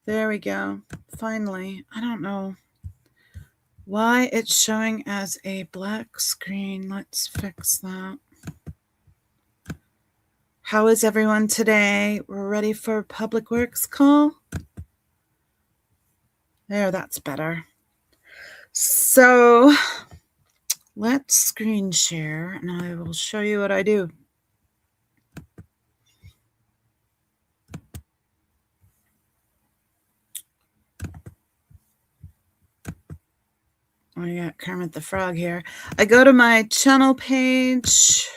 There we go. Finally. I don't know why it's showing as a black screen. Let's fix that. How is everyone today? We're ready for Public Works call? There, that's better. So let's screen share and I will show you what I do. I got Kermit the Frog here. I go to my channel page.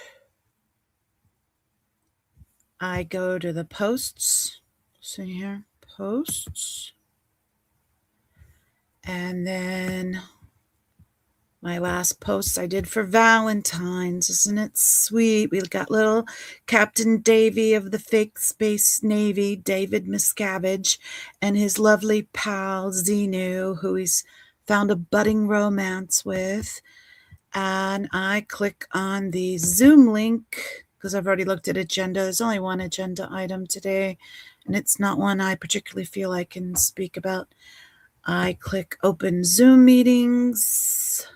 I go to the posts. See here, posts. And then my last post I did for Valentine's. Isn't it sweet? We got little Captain Davy of the fake space navy, David Miscavige, and his lovely pal Xenu, who he's found a budding romance with. And I click on the Zoom link because I've already looked at agenda. There's only one agenda item today, and it's not one I particularly feel I can speak about. I click open Zoom meetings,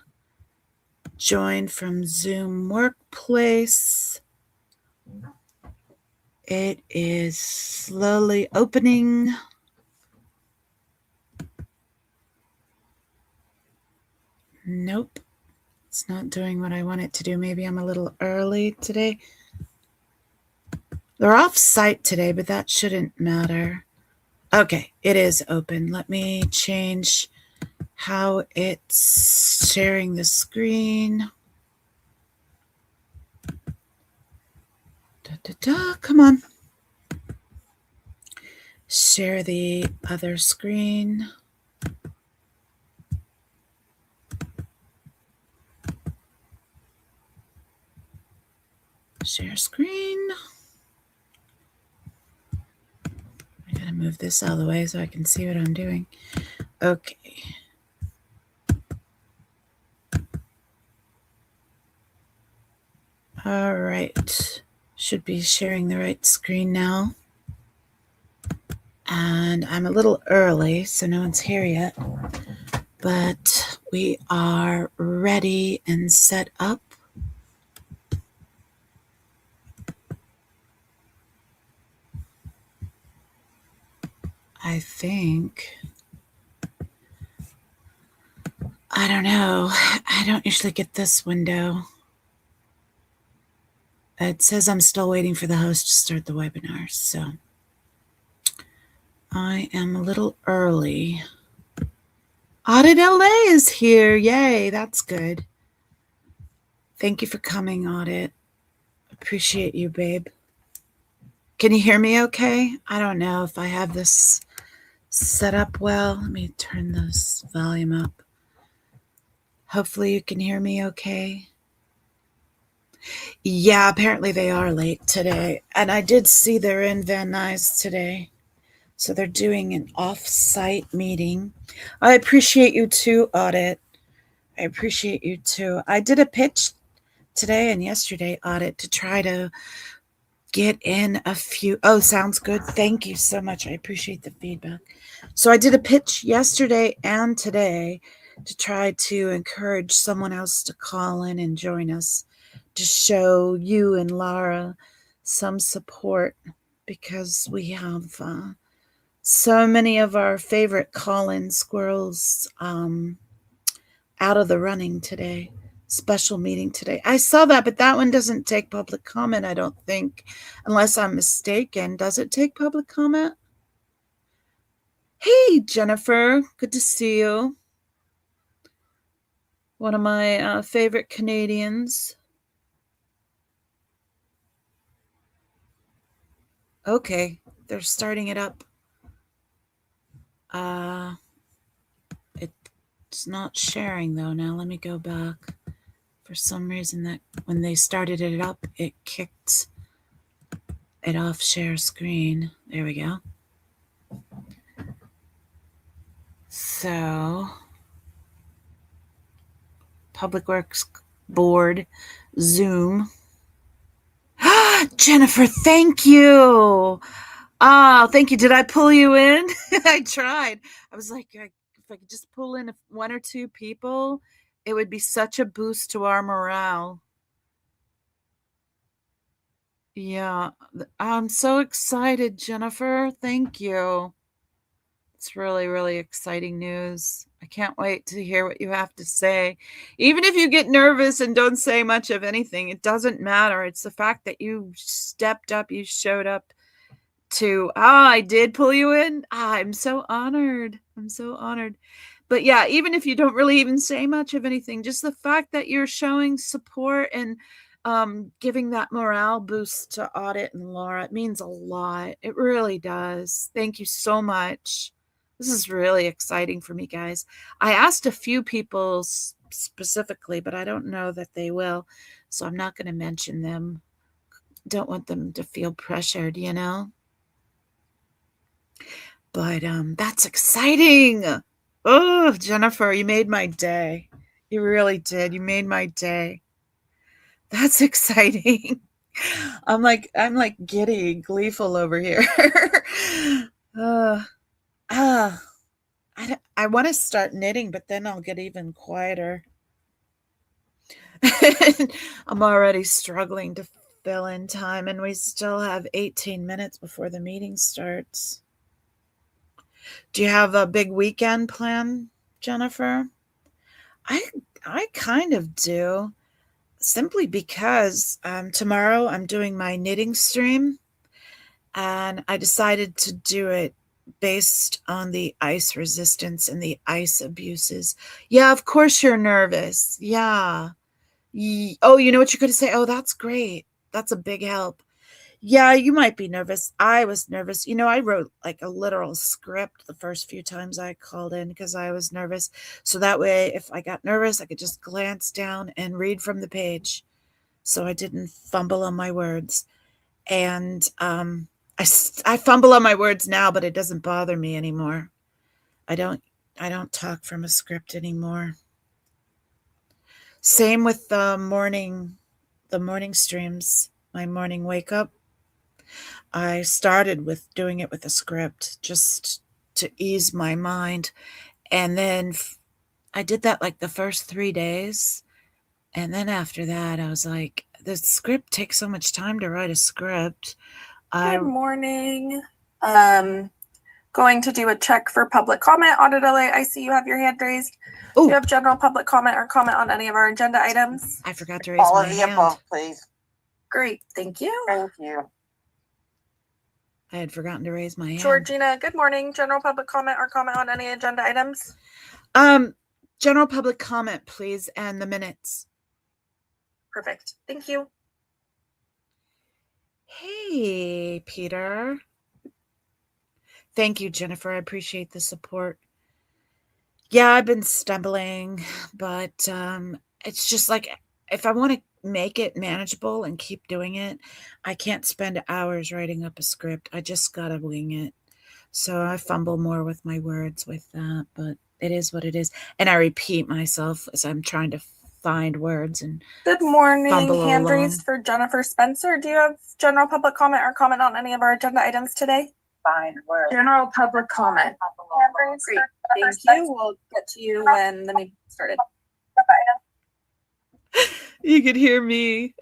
join from Zoom Workplace. It is slowly opening. Nope, it's not doing what I want it to do. Maybe I'm a little early today. They're off site today, but that shouldn't matter. Okay, it is open. Let me change how it's sharing the screen. Come on. Share the other screen. Share screen. I gotta move this out of the way so I can see what I'm doing. Okay. All right. Should be sharing the right screen now. And I'm a little early, so no one's here yet. But we are ready and set up. I think. I don't know. I don't usually get this window. It says I'm still waiting for the host to start the webinar, so I am a little early. Audit LA is here. Yay, that's good. Thank you for coming, Audit. Appreciate you, babe. Can you hear me okay? I don't know if I have this set up well. Let me turn this volume up. Hopefully you can hear me okay. Yeah, apparently they are late today. And I did see they're in Van Nuys today. So they're doing an off-site meeting. I appreciate you too, Audit. I appreciate you too. I did a pitch today and yesterday, Audit, to try to get in a few. Oh, sounds good. Thank you so much. I appreciate the feedback. So I did a pitch yesterday and today to try to encourage someone else to call in and join us to show you and Lara some support because we have so many of our favorite call-in squirrels out of the running today. Special meeting today. I saw that, but that one doesn't take public comment, I don't think, unless I'm mistaken. Does it take public comment? Hey, Jennifer. Good to see you. One of my favorite Canadians. Okay, they're starting it up. It's not sharing, though. Now let me go back. For some reason, that when they started it up, it kicked it off share screen. There we go. So, Public Works Board, Zoom. Jennifer, thank you. Oh, thank you. Did I pull you in? I tried. I was like, if I could just pull in one or two people, it would be such a boost to our morale. Yeah, I'm so excited, Jennifer. Thank you. It's really, really exciting news. I can't wait to hear what you have to say. Even if you get nervous and don't say much of anything, it doesn't matter. It's the fact that you stepped up, you showed up to, I did pull you in. I'm so honored. I'm so honored. But yeah, even if you don't really even say much of anything, just the fact that you're showing support and giving that morale boost to Audit and Laura, it means a lot. It really does. Thank you so much. This is really exciting for me, guys. I asked a few people specifically, but I don't know that they will. So I'm not going to mention them. Don't want them to feel pressured, you know? But that's exciting. Oh, Jennifer, you made my day. You really did. You made my day. That's exciting. I'm like giddy, gleeful over here. uh, uh, I want to start knitting, but then I'll get even quieter. I'm already struggling to fill in time, and we still have 18 minutes before the meeting starts. Do you have a big weekend plan, Jennifer? I I kind of do, simply because tomorrow I'm doing my knitting stream, and I decided to do it based on the ice resistance and the ice abuses. Yeah, of course you're nervous. Yeah. Oh, you know what you're going to say? Oh, that's great. That's a big help. Yeah, you might be nervous. I was nervous. I wrote like a literal script the first few times I called in because I was nervous. So that way, if I got nervous, I could just glance down and read from the page. So I didn't fumble on my words. And I fumble on my words now, but it doesn't bother me anymore. I don't I don't talk from a script anymore. Same with the morning streams, my morning wake up. I started with doing it with a script just to ease my mind. And then I did that like the first 3 days. And then after that, I was like, the script takes so much time to write a script. Good morning. Going to do a check for public comment. Audit LA, I see you have your hand raised. Do you have general public comment or comment on any of our agenda items? I forgot to raise my hand. All of the above, please. Great, thank you. Thank you. I had forgotten to raise my hand. Georgina, good morning. General public comment or comment on any agenda items? General public comment, please, and the minutes. Perfect. Thank you. Hey, Peter. Thank you, Jennifer. I appreciate the support. Yeah, I've been stumbling, but it's just like if I want to make it manageable and keep doing it, I can't spend hours writing up a script. I just gotta wing it. So I fumble more with my words with that, but it is what it is. And I repeat myself as I'm trying to find words and good morning. Hand raised for Jennifer Spencer. Do you have general public comment or comment on any of our agenda items today? Fine. General public comment. Great. Thank you. We'll get to you when the meeting started. You could hear me.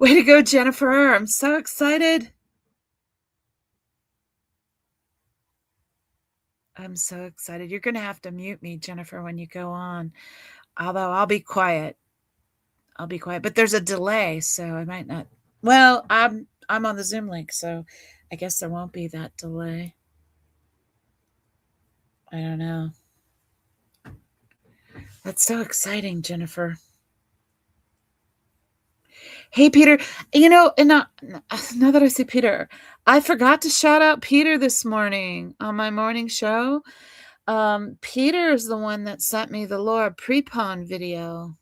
Way to go, Jennifer. I'm so excited. I'm so excited. You're going to have to mute me, Jennifer, when you go on. Although I'll be quiet. But there's a delay, so I might not. Well, I'm on the Zoom link, so I guess there won't be that delay. I don't know. That's so exciting, Jennifer. Hey, Peter. And now that I say Peter, I forgot to shout out Peter this morning on my morning show. Peter is the one that sent me the Laura Prepon video.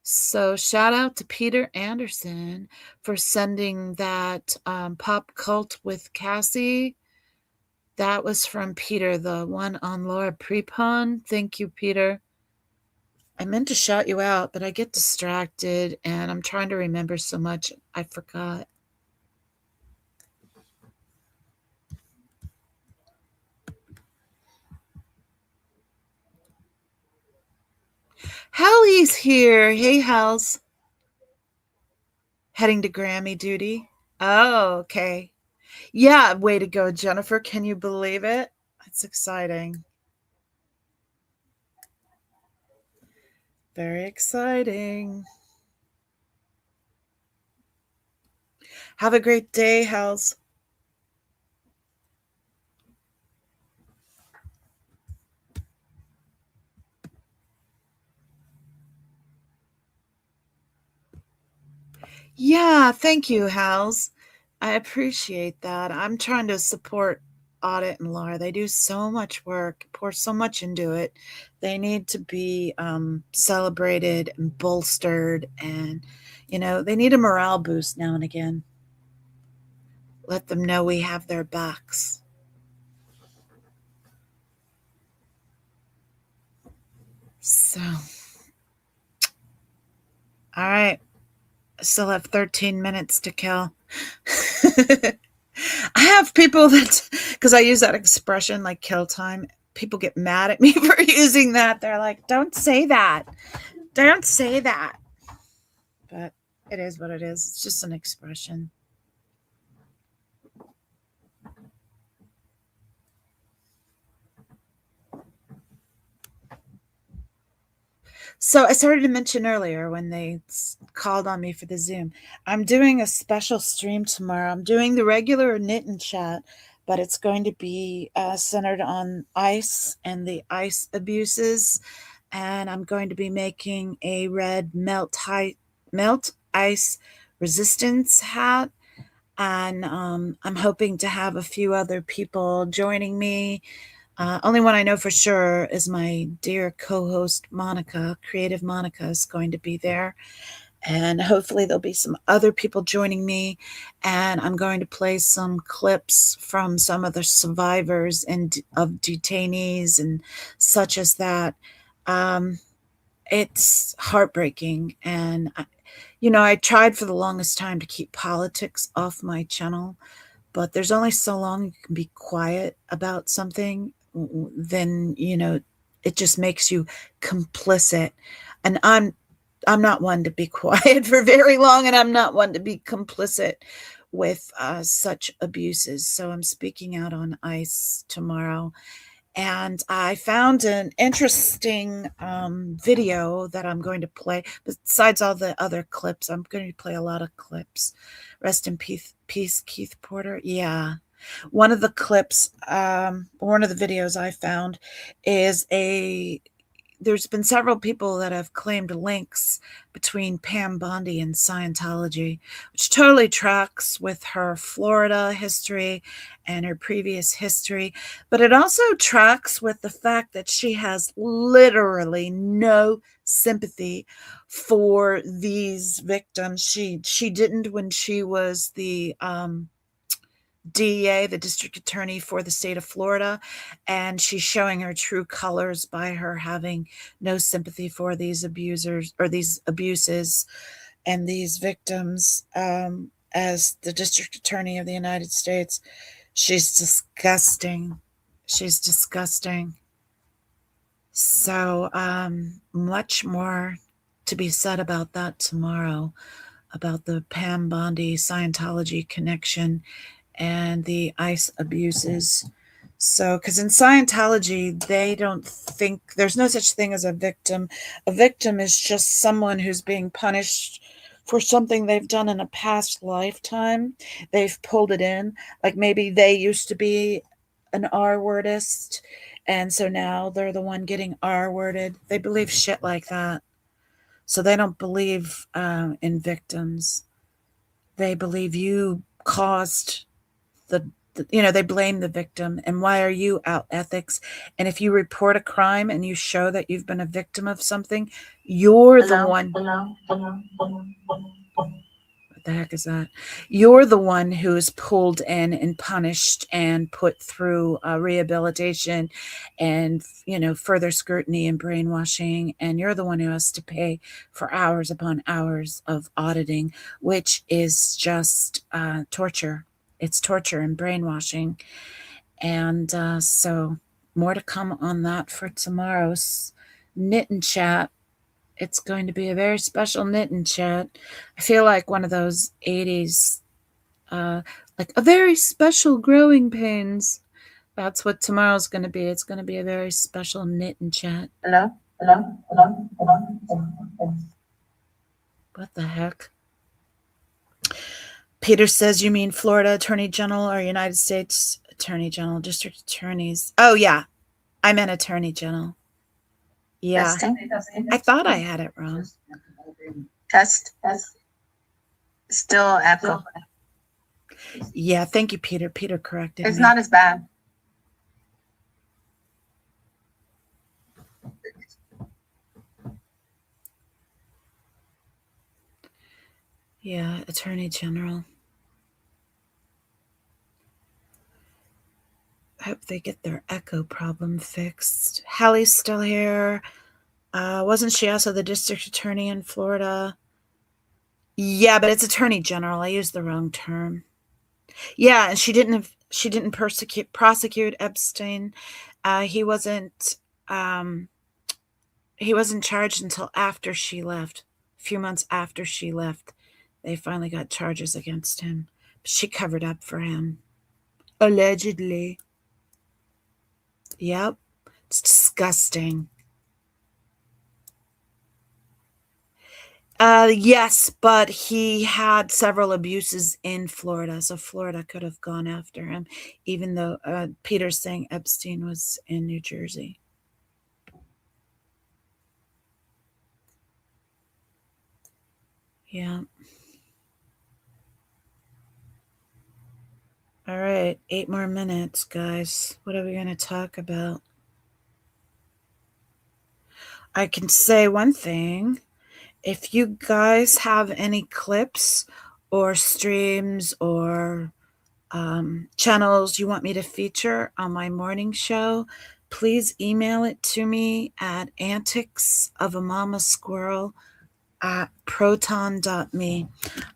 So shout out to Peter Anderson for sending that Pop Cult with Cassie. That was from Peter, the one on Laura Prepon. Thank you, Peter. I meant to shout you out, but I get distracted and I'm trying to remember so much I forgot. Hallie's here. Hey, Hal's. Heading to Grammy duty. Oh, okay. Yeah, way to go, Jennifer. Can you believe it? That's exciting. Very exciting. Have a great day, Hal's. Yeah, thank you, Hal's. I appreciate that. I'm trying to support Audit and Laura. They do so much work, pour so much into it. They need to be celebrated and bolstered, and they need a morale boost now and again. Let them know we have their backs. So, all right. I still have 13 minutes to kill. I have people that, because I use that expression like kill time, people get mad at me for using that. They're like, don't say that. Don't say that. But it is what it is. It's just an expression. So I started to mention earlier when they called on me for the Zoom, I'm doing a special stream tomorrow. I'm doing the regular knit and chat, but it's going to be centered on ice and the ice abuses. And I'm going to be making a red melt ice resistance hat. And I'm hoping to have a few other people joining me. Only one I know for sure is my dear co-host Monica. Creative Monica is going to be there, and hopefully there'll be some other people joining me. And I'm going to play some clips from some of the survivors and of detainees and such as that. It's heartbreaking, and I tried for the longest time to keep politics off my channel, but there's only so long you can be quiet about something. Then it just makes you complicit, and I'm not one to be quiet for very long, and I'm not one to be complicit with such abuses. So I'm speaking out on ice tomorrow, and I found an interesting video that I'm going to play. Besides all the other clips, I'm going to play a lot of clips. Rest in peace, Keith Porter. Yeah. One of the clips, one of the videos I found is there's been several people that have claimed links between Pam Bondi and Scientology, which totally tracks with her Florida history and her previous history. But it also tracks with the fact that she has literally no sympathy for these victims. She didn't when she was the DEA, the district attorney for the state of Florida, and she's showing her true colors by her having no sympathy for these abusers or these abuses and these victims. As the district attorney of the United States, she's disgusting. She's disgusting. So much more to be said about that tomorrow, about the Pam Bondi Scientology connection and the ICE abuses. So, because in Scientology, they don't think there's no such thing as a victim. A victim is just someone who's being punished for something they've done in a past lifetime. They've pulled it in. Like maybe they used to be an R wordist, and so now they're the one getting R worded. They believe shit like that. So they don't believe in victims. They believe you caused they blame the victim. And why are you out ethics? And if you report a crime and you show that you've been a victim of something, you're the one. What the heck is that? You're the one who is pulled in and punished and put through rehabilitation and further scrutiny and brainwashing, and you're the one who has to pay for hours upon hours of auditing, which is just torture. It's torture and brainwashing. And so more to come on that for tomorrow's knit and chat. It's going to be a very special knitting chat. I feel like one of those 80s, like a very special growing pains. That's what tomorrow's going to be. It's going to be a very special knitting chat. Hello? What the heck? Peter says, you mean Florida Attorney General or United States Attorney General, District Attorneys? Oh, yeah. I meant Attorney General. Yeah. Testing. I thought I had it wrong. Test. Still echo. Yeah, thank you, Peter. Peter corrected me. It's not as bad. Yeah, Attorney General. I hope they get their echo problem fixed. Hallie's still here. Wasn't she also the district attorney in Florida? Yeah, but it's Attorney General. I used the wrong term. Yeah, and she didn't prosecute Epstein. He wasn't charged until after she left. A few months after she left, they finally got charges against him. She covered up for him. Allegedly. Yep. It's disgusting. Yes, but he had several abuses in Florida, so Florida could have gone after him, even though Peter's saying Epstein was in New Jersey. Yeah. All right, 8 more minutes, guys. What are we going to talk about? I can say one thing. If you guys have any clips or streams or channels you want me to feature on my morning show, please email it to me at anticsofamamasquirrel@proton.me.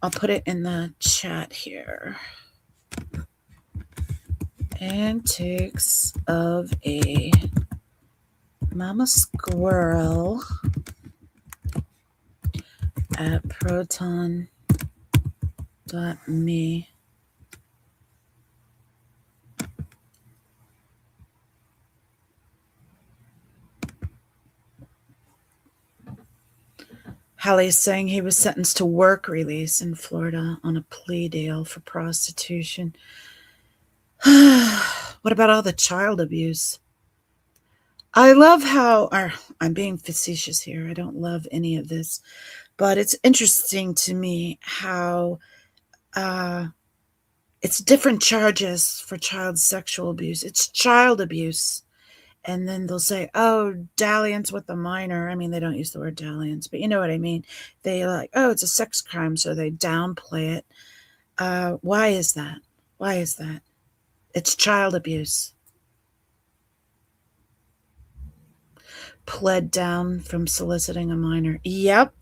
I'll put it in the chat here. Antics of a Mama Squirrel at proton.me. Hallie's saying he was sentenced to work release in Florida on a plea deal for prostitution. What about all the child abuse? I love how, I'm being facetious here. I don't love any of this, but it's interesting to me how it's different charges for child sexual abuse. It's child abuse. And then they'll say, oh, dalliance with a minor. I mean, they don't use the word dalliance, but you know what I mean. They like, oh, it's a sex crime, so they downplay it. Why is that? Why is that? It's child abuse. Pled down from soliciting a minor. Yep.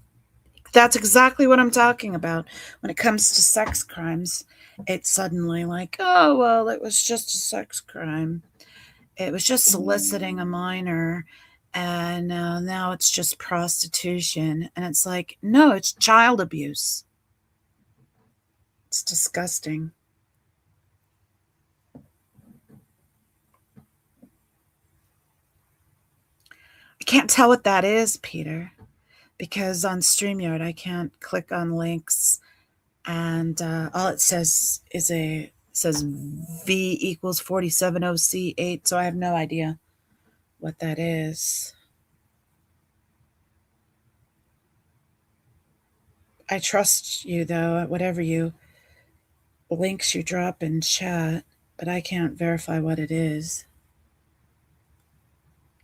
That's exactly what I'm talking about. When it comes to sex crimes, it's suddenly like, oh, well, it was just a sex crime. It was just soliciting a minor, and now it's just prostitution. And it's like, no, it's child abuse. It's disgusting. I can't tell what that is, Peter, because on StreamYard I can't click on links, and all it says is says V equals 470C8, so I have no idea what that is. I trust you, though, whatever links you drop in chat, but I can't verify what it is.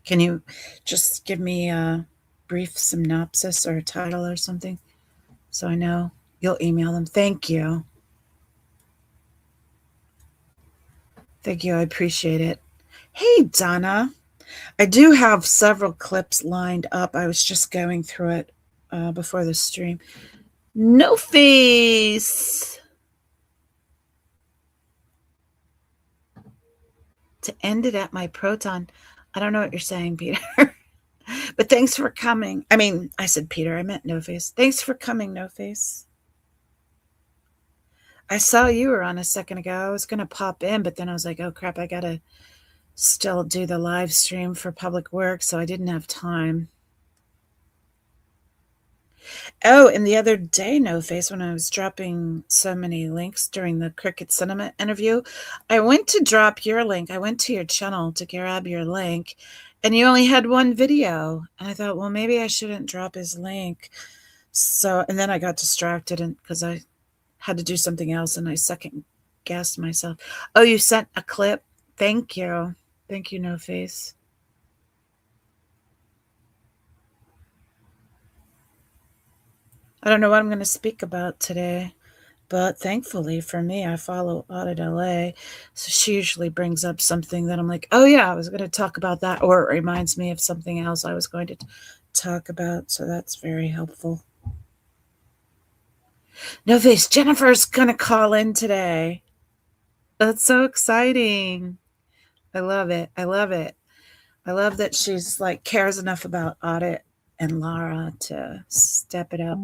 Can you just give me a brief synopsis or a title or something so I know? You'll email them. Thank you. Thank you. I appreciate it. Hey, Donna. I do have several clips lined up. I was just going through it before the stream. No face. To end it at my Proton. I don't know what you're saying, Peter. But thanks for coming. I mean, I said Peter, I meant No Face. Thanks for coming, No Face. I saw you were on a second ago. I was going to pop in, but then I was like, oh crap, I got to still do the live stream for Public Works, so I didn't have time. Oh, and the other day, No Face, when I was dropping so many links during the Cricket Cinema interview, I went to drop your link. I went to your channel to grab your link, and you only had one video. And I thought, well, maybe I shouldn't drop his link. So, and then I got distracted because I had to do something else, and I second guessed myself. Oh, you sent a clip? Thank you. Thank you, No Face. I don't know what I'm going to speak about today, but thankfully for me, I follow Audit LA, so she usually brings up something that I'm like, oh yeah, I was going to talk about that, or it reminds me of something else I was going to talk about, so that's very helpful. No Face, Jennifer's going to call in today. That's so exciting. I love it. I love it. I love that she's like cares enough about Audit and Lara to step it up,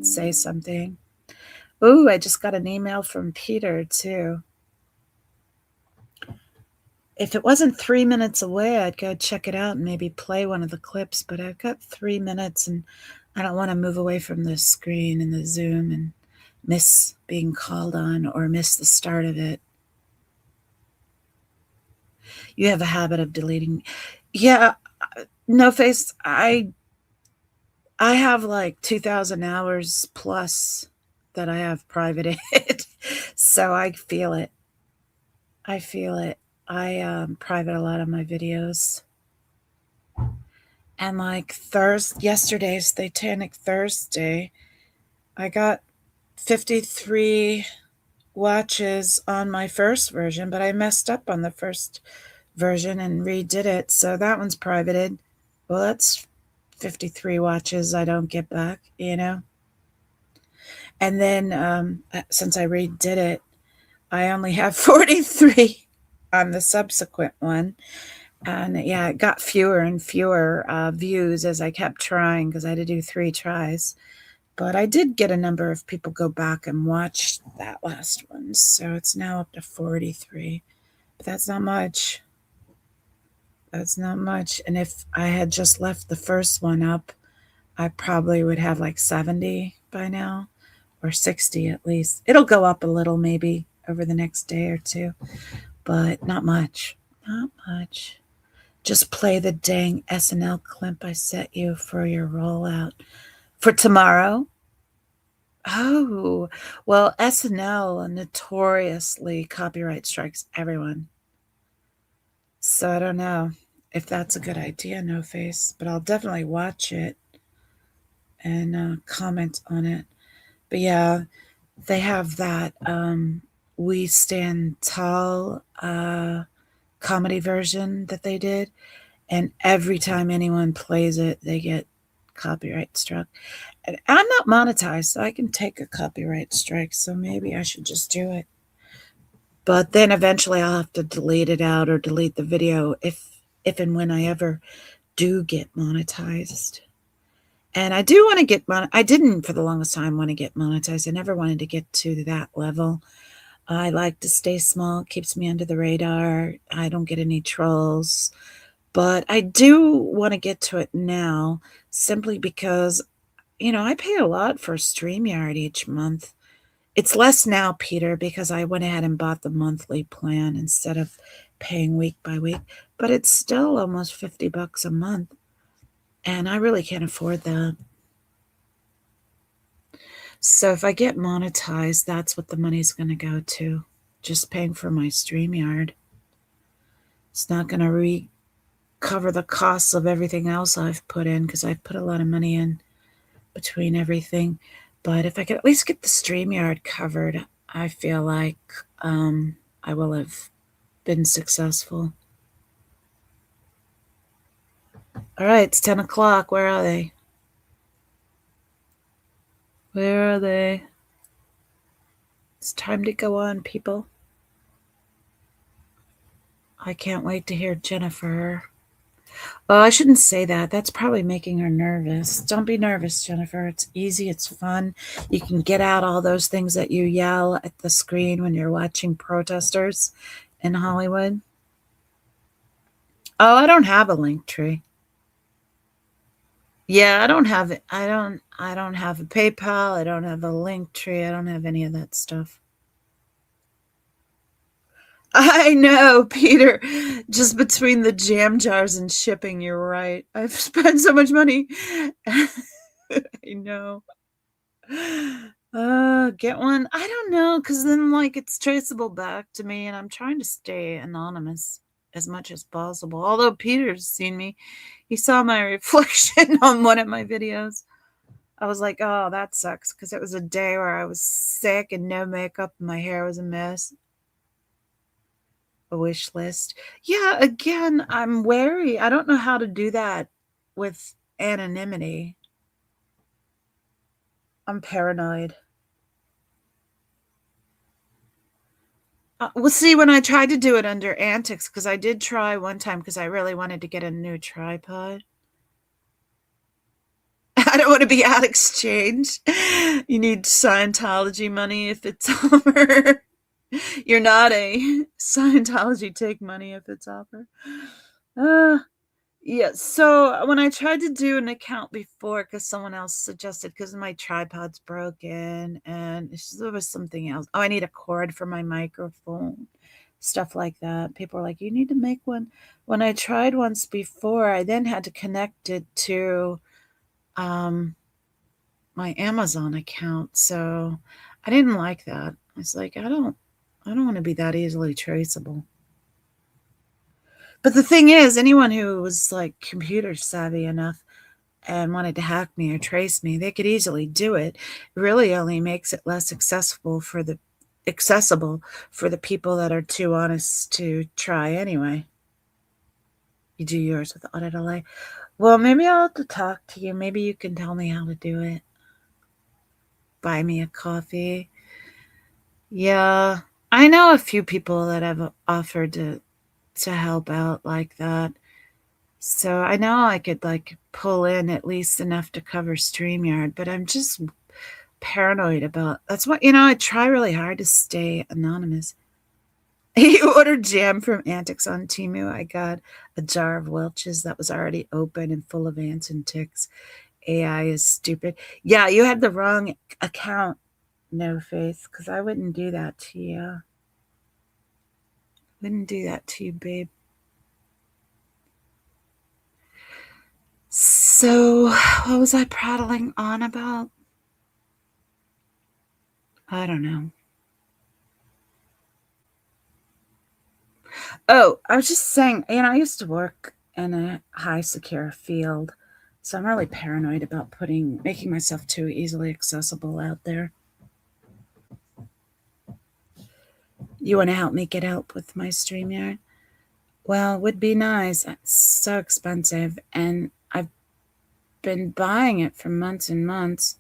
say something. Ooh, I just got an email from Peter too. If it wasn't 3 minutes away, I'd go check it out and maybe play one of the clips, but I've got 3 minutes and I don't want to move away from the screen and the Zoom and miss being called on or miss the start of it. You have a habit of deleting. Yeah, No Face, I have like 2,000 hours plus that I have privated. So I feel it. I feel it. I private a lot of my videos. And like yesterday's Satanic Thursday, I got 53 watches on my first version, but I messed up on the first version and redid it. So that one's privated. Well, that's 53 watches I don't get back, you know? And then since I redid it, I only have 43 on the subsequent one. And yeah, it got fewer and fewer views as I kept trying because I had to do 3 tries. But I did get a number of people go back and watch that last one. So it's now up to 43. But that's not much. That's not much. And if I had just left the first one up, I probably would have like 70 by now, or 60 at least. It'll go up a little maybe over the next day or two, but not much. Not much. Just play the dang SNL clip I set you for your rollout for tomorrow. Oh, well, SNL notoriously copyright strikes everyone. So I don't know if that's a good idea, No Face, but I'll definitely watch it and comment on it. But yeah, they have that We Stand Tall comedy version that they did. And every time anyone plays it, they get copyright struck. And I'm not monetized, so I can take a copyright strike. So maybe I should just do it. But then eventually I'll have to delete it out or delete the video if and when I ever do get monetized. And I do want to get I didn't for the longest time want to get monetized. I never wanted to get to that level. I like to stay small. It keeps me under the radar. I don't get any trolls. But I do want to get to it now simply because, you know, I pay a lot for StreamYard each month. It's less now, Peter, because I went ahead and bought the monthly plan instead of paying week by week. But it's still almost $50 a month. And I really can't afford that. So if I get monetized, that's what the money's going to go to. Just paying for my StreamYard. It's not going to cover the costs of everything else I've put in because I've put a lot of money in between everything. But if I could at least get the StreamYard covered, I feel like I will have been successful. All right, it's 10 o'clock. Where are they? Where are they? It's time to go on, people. I can't wait to hear Jennifer. Oh, I shouldn't say that. That's probably making her nervous. Don't be nervous, Jennifer. It's easy. It's fun. You can get out all those things that you yell at the screen when you're watching protesters in Hollywood. Oh, I don't have a link tree. Yeah, I don't have it. I don't have a PayPal. I don't have a link tree. I don't have any of that stuff. I know, Peter. Just between the jam jars and shipping, you're right. I've spent so much money. I know. Get one? I don't know, because then, like, it's traceable back to me, and I'm trying to stay anonymous as much as possible. Although Peter's seen me, he saw my reflection on one of my videos. I was like, oh, that sucks, because it was a day where I was sick and no makeup, and my hair was a mess. A wish list. Yeah, again, I'm wary. I don't know how to do that with anonymity. I'm paranoid. Well, see, when I tried to do it under Antics, because I did try one time because I really wanted to get a new tripod. I don't want to be out exchange. You need Scientology money if it's offer. You're not a Scientology take money if it's offer. Yeah, so when I tried to do an account before, because someone else suggested, because my tripod's broken, and there was something else. Oh, I need a cord for my microphone, stuff like that. People were like, you need to make one. When I tried once before, I then had to connect it to my Amazon account. So I didn't like that. I was like, I don't want to be that easily traceable. But the thing is, anyone who was like computer savvy enough and wanted to hack me or trace me, they could easily do it. It really only makes it less accessible for the people that are too honest to try anyway. You do yours with Audit LA. Well, maybe I'll have to talk to you. Maybe you can tell me how to do it. Buy me a coffee. Yeah, I know a few people that have offered to help out like that. So I know I could like pull in at least enough to cover StreamYard, but I'm just paranoid about that's what I try really hard to stay anonymous. He ordered jam from Antics on Temu. I got a jar of Welch's that was already open and full of ants and ticks. AI is stupid. Yeah, you had the wrong account, No Face, because I wouldn't do that to you. Wouldn't do that to you, babe. So, what was I prattling on about? I don't know. Oh, I was just saying, I used to work in a high secure field, so I'm really paranoid about making myself too easily accessible out there. You want to help me get help with my StreamYard? Well, it would be nice. It's so expensive, and I've been buying it for months and months.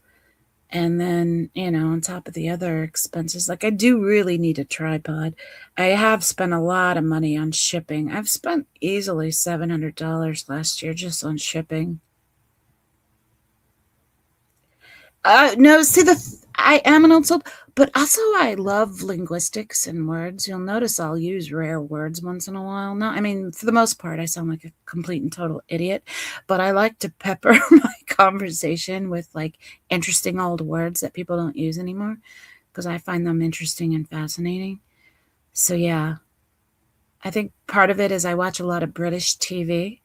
And then, on top of the other expenses, like I do really need a tripod. I have spent a lot of money on shipping. I've spent easily $700 last year just on shipping. No, see, I am an old soul, but also I love linguistics and words. You'll notice I'll use rare words once in a while. No, I mean, for the most part, I sound like a complete and total idiot, but I like to pepper my conversation with like interesting old words that people don't use anymore because I find them interesting and fascinating. So yeah, I think part of it is I watch a lot of British TV.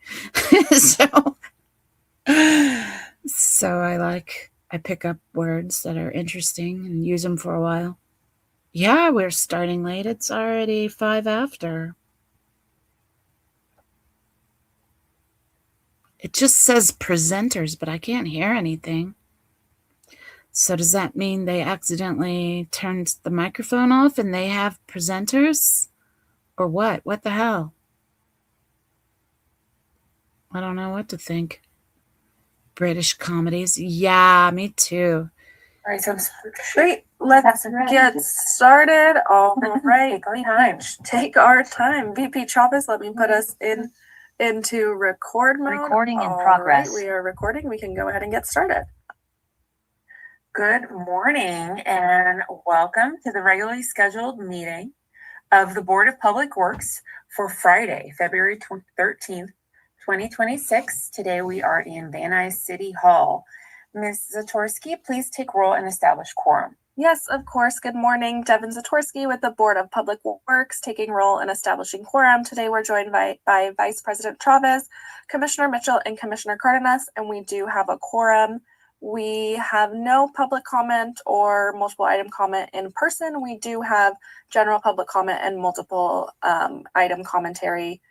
So I pick up words that are interesting and use them for a while. Yeah, we're starting late. It's already 5 after. It just says presenters, but I can't hear anything. So does that mean they accidentally turned the microphone off and they have presenters? Or what? What the hell? I don't know what to think. British comedies. Yeah, me too. All right, sounds great. Let's get started. All right, take our time. VP Chavez, let me put us in into record mode. Recording in All progress. right, we are recording. We can go ahead and get started. Good morning and welcome to the regularly scheduled meeting of the Board of Public Works for Friday, February 13th, 2026. Today we are in Van Nuys City Hall. Ms. Zatorsky, please take roll and establish quorum. Yes, of course. Good morning. Devin Zatorsky with the Board of Public Works, taking roll in establishing quorum. Today we're joined by Vice President Chavez, Commissioner Mitchell, and Commissioner Cardenas, and we do have a quorum. We have no public comment or multiple item comment in person. We do have general public comment and multiple item commentary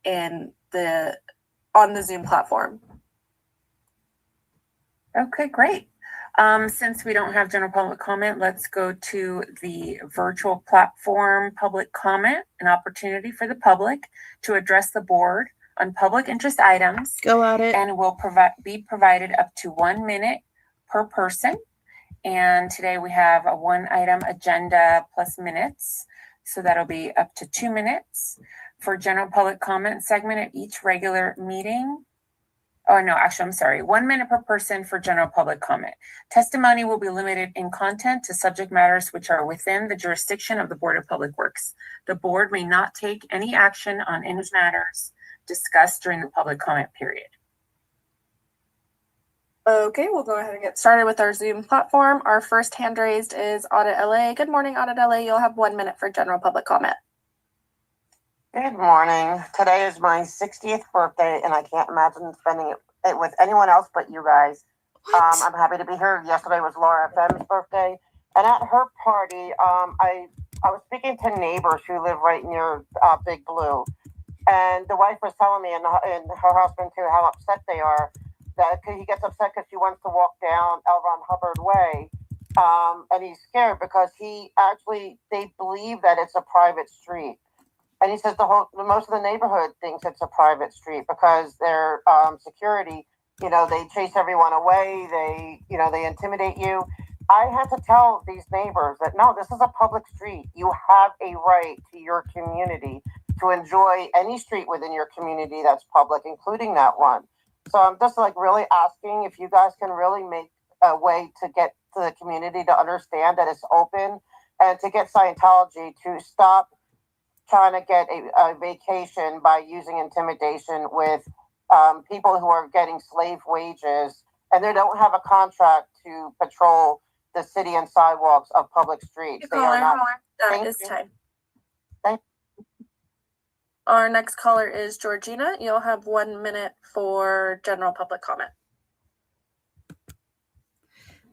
on the Zoom platform. Okay, great. Since we don't have general public comment, let's go to the virtual platform public comment, an opportunity for the public to address the board on public interest items. Go at it. And will be provided up to 1 minute per person. And today we have a one item agenda plus minutes. So that'll be up to 2 minutes for general public comment segment at each regular meeting. Oh, no, actually, I'm sorry. 1 minute per person for general public comment. Testimony will be limited in content to subject matters which are within the jurisdiction of the Board of Public Works. The board may not take any action on any matters discussed during the public comment period. Okay, we'll go ahead and get started with our Zoom platform. Our first hand raised is Audit LA. Good morning, Audit LA. You'll have 1 minute for general public comment. Good morning. Today is my 60th birthday, and I can't imagine spending it with anyone else but you guys. I'm happy to be here. Yesterday was Laura FM's birthday, and at her party, I was speaking to neighbors who live right near Big Blue, and the wife was telling me, and her husband too, how upset they are. That he gets upset because she wants to walk down L. Ron Hubbard Way, and he's scared because they believe that it's a private street. And he says most of the neighborhood thinks it's a private street because their security, they chase everyone away. They intimidate you. I had to tell these neighbors that no, this is a public street. You have a right to your community to enjoy any street within your community that's public, including that one. So I'm just really asking if you guys can really make a way to get to the community to understand that it's open, and to get Scientology to stop trying to get a vacation by using intimidation with people who are getting slave wages, and they don't have a contract to patrol the city and sidewalks of public streets. They are not. That is time. Our next caller is Georgina. You'll have 1 minute for general public comment.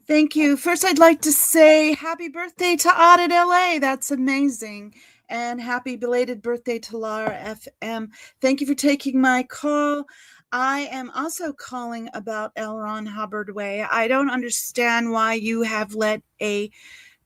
Thank you. First, I'd like to say happy birthday to Audit LA. That's amazing. And happy belated birthday to Laura FM. Thank you for taking my call. I am also calling about L. Ron Hubbard Way. I don't understand why you have let a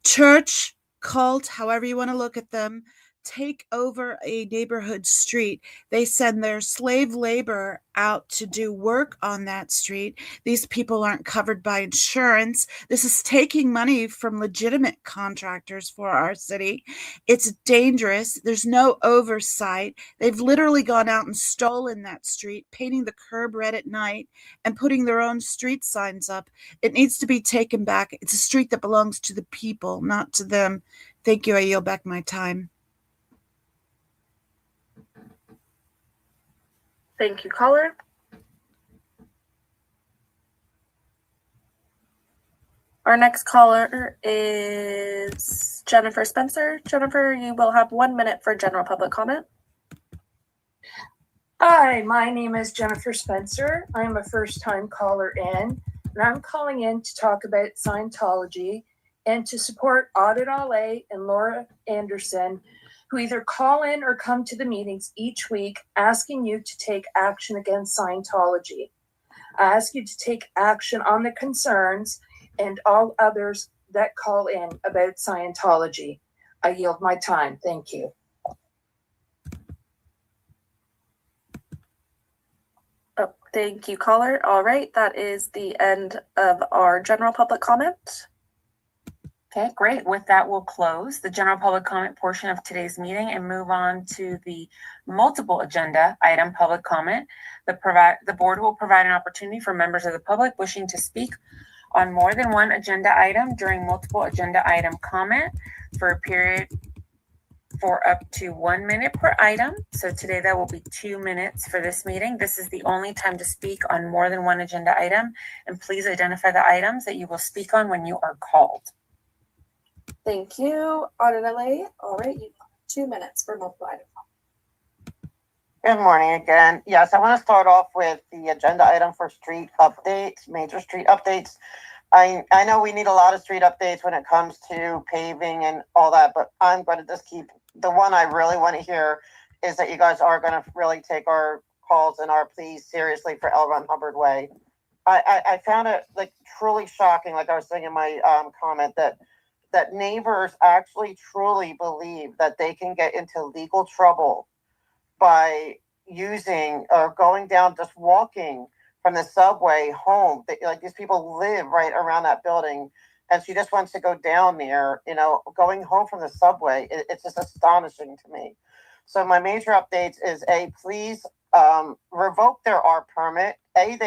church, cult, however you want to look at them, take over a neighborhood street. They send their slave labor out to do work on that street. These people aren't covered by insurance. This is taking money from legitimate contractors for our city. It's dangerous. There's no oversight. They've literally gone out and stolen that street, painting the curb red at night and putting their own street signs up. It needs to be taken back. It's a street that belongs to the people, not to them. Thank you. I yield back my time. Thank you, caller. Our next caller is Jennifer Spencer. Jennifer, you will have 1 minute for general public comment. Hi, my name is Jennifer Spencer. I'm a first-time caller in, and I'm calling in to talk about Scientology and to support Audit LA and Laura Anderson, who either call in or come to the meetings each week asking you to take action against Scientology. I ask you to take action on the concerns and all others that call in about Scientology. I yield my time. Thank you. Oh, thank you, caller. All right, that is the end of our general public comment. Okay, great. With that, we'll close the general public comment portion of today's meeting and move on to the multiple agenda item public comment. The board will provide an opportunity for members of the public wishing to speak on more than one agenda item during multiple agenda item comment for a period for up to 1 minute per item. So today that will be 2 minutes for this meeting. This is the only time to speak on more than one agenda item. And please identify the items that you will speak on when you are called. Thank you, Audit LA. All right, you have 2 minutes for multiple item. Good morning again. Yes, I want to start off with the agenda item for street updates, major street updates. I know we need a lot of street updates when it comes to paving and all that, but I'm going to just keep the one I really want to hear is that you guys are going to really take our calls and our pleas seriously for L. Ron Hubbard Way. I found it like truly shocking, like I was saying in my comment, that neighbors actually truly believe that they can get into legal trouble by using or going down, just walking from the subway home. Like these people live right around that building, and she just wants to go down there. Going home from the subway, it's just astonishing to me. So my major updates is please revoke their R permit. They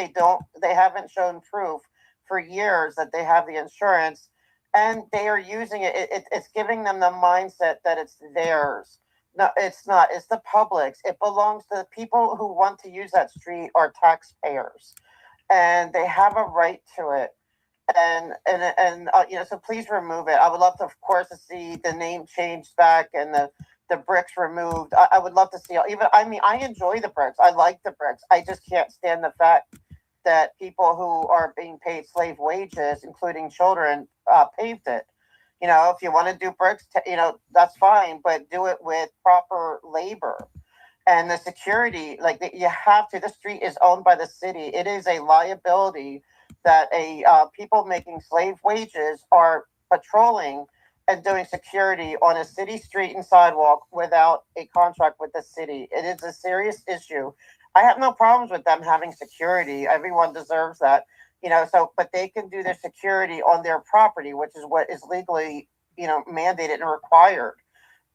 haven't shown proof for years that they have the insurance, and they are using it. It's giving them the mindset that it's theirs. No, it's not. It's the public's. It belongs to the people who want to use that street are taxpayers, and they have a right to it. And so please remove it. I would love to, of course, to see the name changed back and the bricks removed. I would love to see. I enjoy the bricks. I like the bricks. I just can't stand the fact that people who are being paid slave wages, including children, paved it. If you want to do bricks, that's fine, but do it with proper labor. And the security, you have to, the street is owned by the city. It is a liability that people making slave wages are patrolling and doing security on a city street and sidewalk without a contract with the city. It is a serious issue. I have no problems with them having security. Everyone deserves that. But they can do their security on their property, which is what is legally, mandated and required.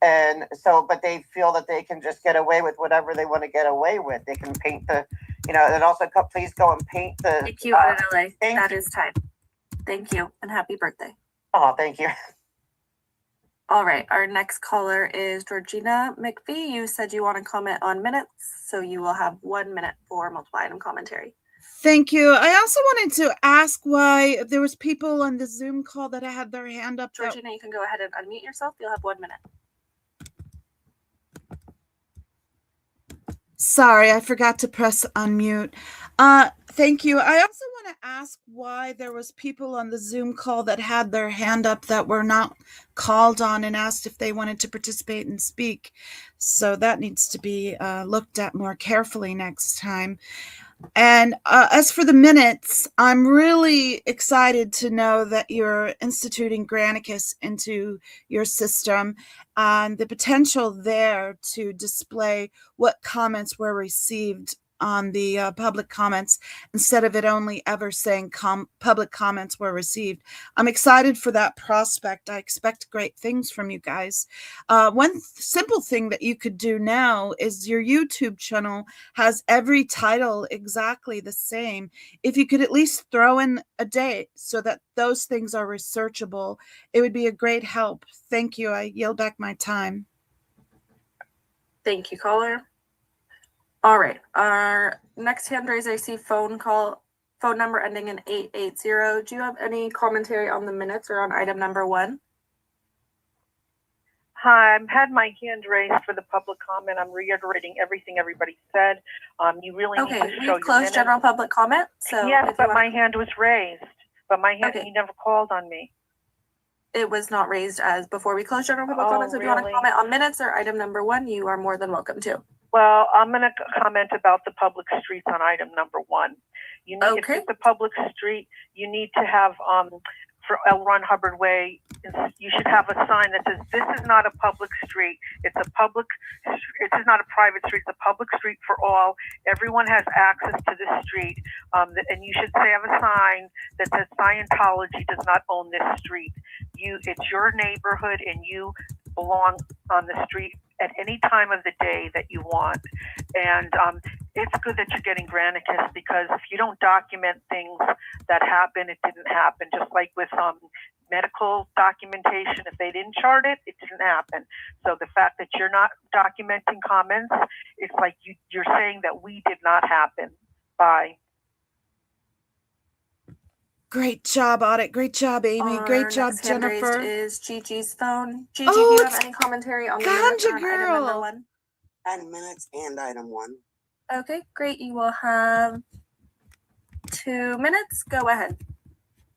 And so, but they feel that they can just get away with whatever they want to get away with. They can paint and also please go and paint the. Thank you, Audit LA. That is time. Thank you, and happy birthday. Oh, thank you. All right, our next caller is Georgina McPhee. You said you want to comment on minutes, so you will have 1 minute for multiple item commentary. Thank you. I also wanted to ask why there was people on the Zoom call that had their hand up. Georgina, you can go ahead and unmute yourself. You'll have 1 minute. Sorry, I forgot to press unmute. Thank you. I also want to ask why there was people on the Zoom call that had their hand up that were not called on and asked if they wanted to participate and speak. So that needs to be looked at more carefully next time. And as for the minutes, I'm really excited to know that you're instituting Granicus into your system and the potential there to display what comments were received on the public comments instead of it only ever saying public comments were received. I'm excited for that prospect. I expect great things from you guys. One simple thing that you could do now is your YouTube channel has every title exactly the same. If you could at least throw in a date so that those things are researchable, it would be a great help. Thank you. I yield back my time. Thank you, caller. All right, our next hand raise, I see phone number ending in 880. Do you have any commentary on the minutes or on item number 1? Hi, I've had my hand raised for the public comment. I'm reiterating everything everybody said. You really need to show your we've closed minutes. general public comment. So yes, but my hand was raised. But my hand, you never called on me. It was not raised as before we closed general public comment. So if you want to comment on minutes or item number 1, you are more than welcome to. Well, I'm going to comment about the public streets on item number 1. You need, if it's a public street, you need to have for L. Ron Hubbard Way, you should have a sign that says, "This is not a public street. This is not a private street. It's a public street for all. Everyone has access to this street." And you should have a sign that says, "Scientology does not own this street. It's your neighborhood, and you belong on the street at any time of the day that you want." And it's good that you're getting Granicus, because if you don't document things that happen, it didn't happen. Just like with medical documentation, if they didn't chart it, it didn't happen. So the fact that you're not documenting comments, it's like you're saying that we did not happen. Bye. Great job, Audit. Great job, Amy. Great job, Next hand raised Jennifer. is Gigi's phone. Gigi, Oh, do you have it's any commentary on the minutes Ganja on item number Girl. 1? 10 minutes and item 1. Okay, great. You will have 2 minutes. Go ahead.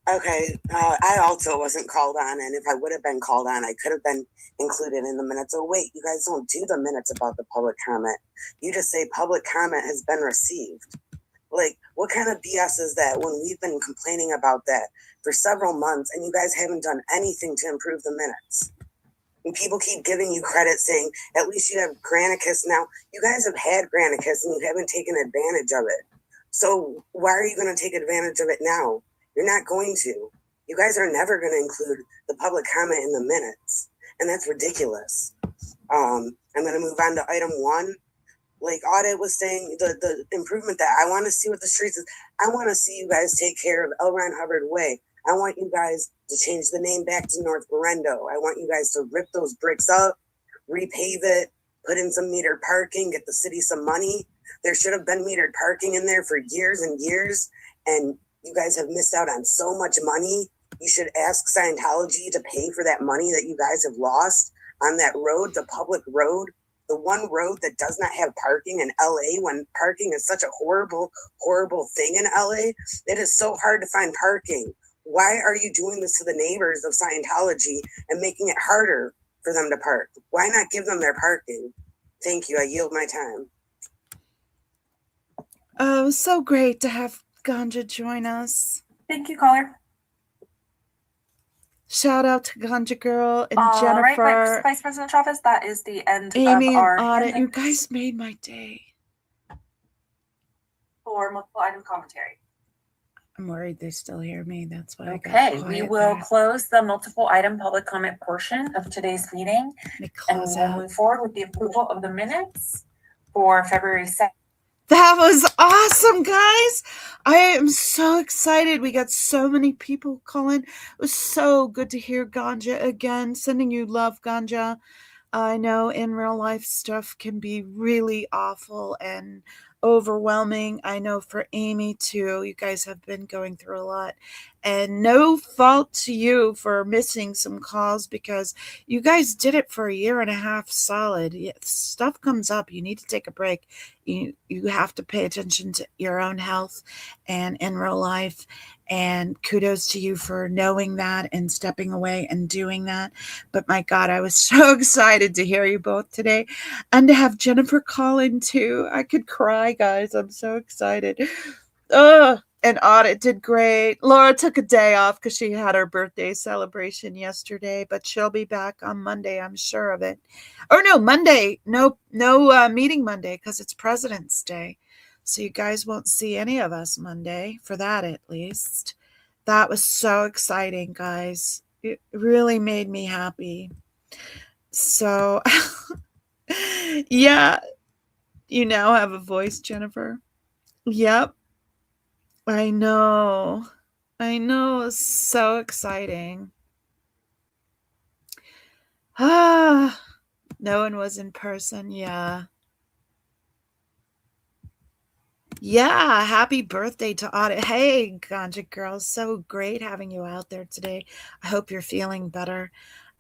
Okay, I also wasn't called on, and if I would have been called on, I could have been included in the minutes. Oh wait, you guys don't do the minutes about the public comment. You just say public comment has been received. Like, what kind of BS is that when we've been complaining about that for several months and you guys haven't done anything to improve the minutes? And people keep giving you credit saying, at least you have Granicus now. You guys have had Granicus and you haven't taken advantage of it. So why are you going to take advantage of it now? You're not going to. You guys are never going to include the public comment in the minutes. And that's ridiculous. I'm going to move on to item 1. Like Audit was saying, the improvement that I want to see with the streets is, I want to see you guys take care of L. Ron Hubbard Way. I want you guys to change the name back to North Berendo. I want you guys to rip those bricks up, repave it, put in some metered parking, get the city some money. There should have been metered parking in there for years and years, and you guys have missed out on so much money. You should ask Scientology to pay for that money that you guys have lost on that road, the public road, the one road that does not have parking in LA, when parking is such a horrible, horrible thing in LA. It is so hard to find parking. Why are you doing this to the neighbors of Scientology and making it harder for them to park? Why not give them their parking? Thank you. I yield my time. Oh, so great to have Ganja join us. Thank you, caller. Shout out to Ganja Girl and All right, Jennifer, Vice President Travis, that is the end Amy, of and our Audit. You handout guys made my day. for multiple item commentary. I'm worried they still hear me. That's why I got Okay, we quiet will there. close the multiple item public comment portion of today's meeting, Let me and close we'll out. move forward with the approval of the minutes for February 2nd. That was awesome, guys. I am so excited. We got so many people calling. It was so good to hear Ganja again. Sending you love, Ganja. I know in real life stuff can be really awful and overwhelming. I know for Amy too. You guys have been going through a lot. And no fault to you for missing some calls, because you guys did it for a year and a half solid. Stuff comes up. You need to take a break. You have to pay attention to your own health and in real life. And kudos to you for knowing that and stepping away and doing that. But my God, I was so excited to hear you both today and to have Jennifer call in too. I could cry, guys. I'm so excited. And Audit did great. Laura took a day off because she had her birthday celebration yesterday, but she'll be back on Monday, I'm sure of it. Or no, Monday. No meeting Monday because it's President's Day. So you guys won't see any of us Monday, for that at least. That was so exciting, guys. It really made me happy. So, yeah. You now have a voice, Jennifer. Yep. I know. It's so exciting. No one was in person. Yeah. Happy birthday to Audit. Hey, Ganja Girl. So great having you out there today. I hope you're feeling better.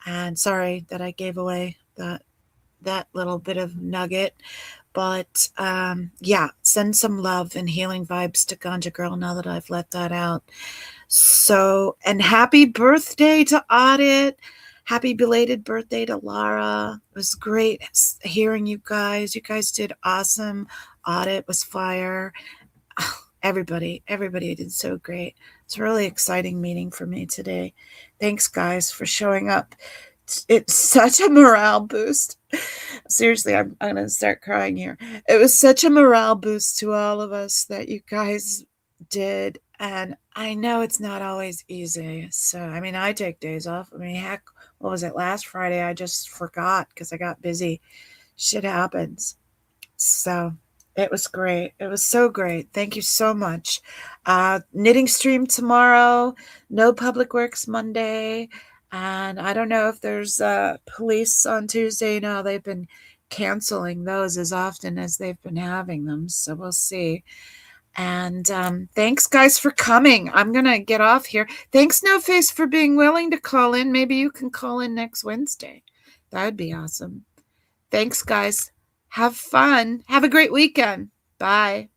And sorry that I gave away that little bit of nugget. But send some love and healing vibes to Ganja Girl now that I've let that out. So, and happy birthday to Audit. Happy belated birthday to Lara. It was great hearing you guys. You guys did awesome. Audit was fire. everybody did so great. It's a really exciting meeting for me today. Thanks, guys, for showing up. It's such a morale boost. Seriously, I'm going to start crying here. It was such a morale boost to all of us that you guys did. And I know it's not always easy. So, I mean, I take days off. I mean, heck, what was it? Last Friday, I just forgot because I got busy. Shit happens. So it was great. It was so great. Thank you so much. Knitting stream tomorrow. No public works Monday. And I don't know if there's police on Tuesday. No, they've been canceling those as often as they've been having them. So we'll see. And thanks, guys, for coming. I'm going to get off here. Thanks, No Face, for being willing to call in. Maybe you can call in next Wednesday. That would be awesome. Thanks, guys. Have fun. Have a great weekend. Bye.